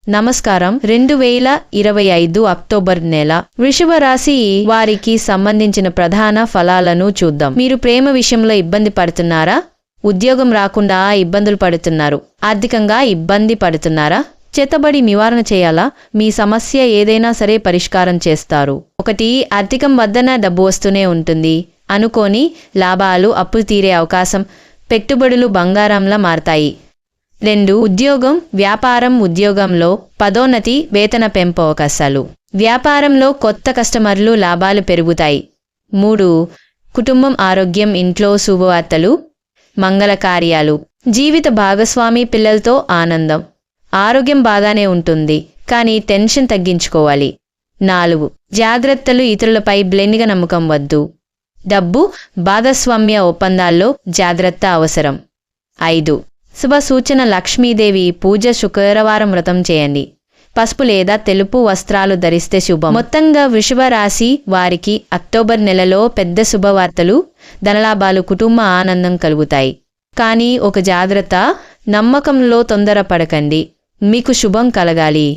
నమస్కారం. 2025 అక్టోబర్ నెల వృషభ రాశి వారికి సంబంధించిన ప్రధాన ఫలాలను చూద్దాం. మీరు ప్రేమ విషయంలో ఇబ్బంది పడుతున్నారా? ఉద్యోగం రాకుండా ఇబ్బందులు పడుతున్నారు? ఆర్థికంగా ఇబ్బంది పడుతున్నారా? చేతబడి నివారణ చేయాలా? మీ సమస్య ఏదైనా సరే పరిష్కారం చేస్తారు. 1. ఆర్థికం వద్దన డబ్బు వస్తూనే ఉంటుంది. అనుకోని లాభాలు, అప్పులు తీరే అవకాశం, పెట్టుబడులు బంగారంలా మారతాయి. 2. ఉద్యోగం, వ్యాపారం. ఉద్యోగంలో పదోన్నతి, వేతన పెంపు అవకాశాలు. వ్యాపారంలో కొత్త కస్టమర్లు, లాభాలు పెరుగుతాయి. 3. కుటుంబం, ఆరోగ్యం. ఇంట్లో శుభవార్తలు, మంగళ కార్యాలు. జీవిత భాగస్వామి, పిల్లలతో ఆనందం. ఆరోగ్యం బాగానే ఉంటుంది, కానీ టెన్షన్ తగ్గించుకోవాలి. 4. జాగ్రత్తలు, ఇతరులపై బ్లైండ్గా నమ్మకం వద్దు. డబ్బు, భాగస్వామ్య ఒప్పందాల్లో జాగ్రత్త అవసరం. 5. శుభ సూచన, లక్ష్మీదేవి పూజ, శుక్రవారం వ్రతం చేయండి. పసుపు లేదా తెలుపు వస్త్రాలు ధరిస్తే శుభం. మొత్తంగా వృషభ రాశి వారికి అక్టోబర్ నెలలో పెద్ద శుభవార్తలు, ధనలాభాలు, కుటుంబ ఆనందం కలుగుతాయి. కానీ ఒక జాగ్రత్త, నమ్మకంలో తొందరపడకండి. మీకు శుభం కలగాలి.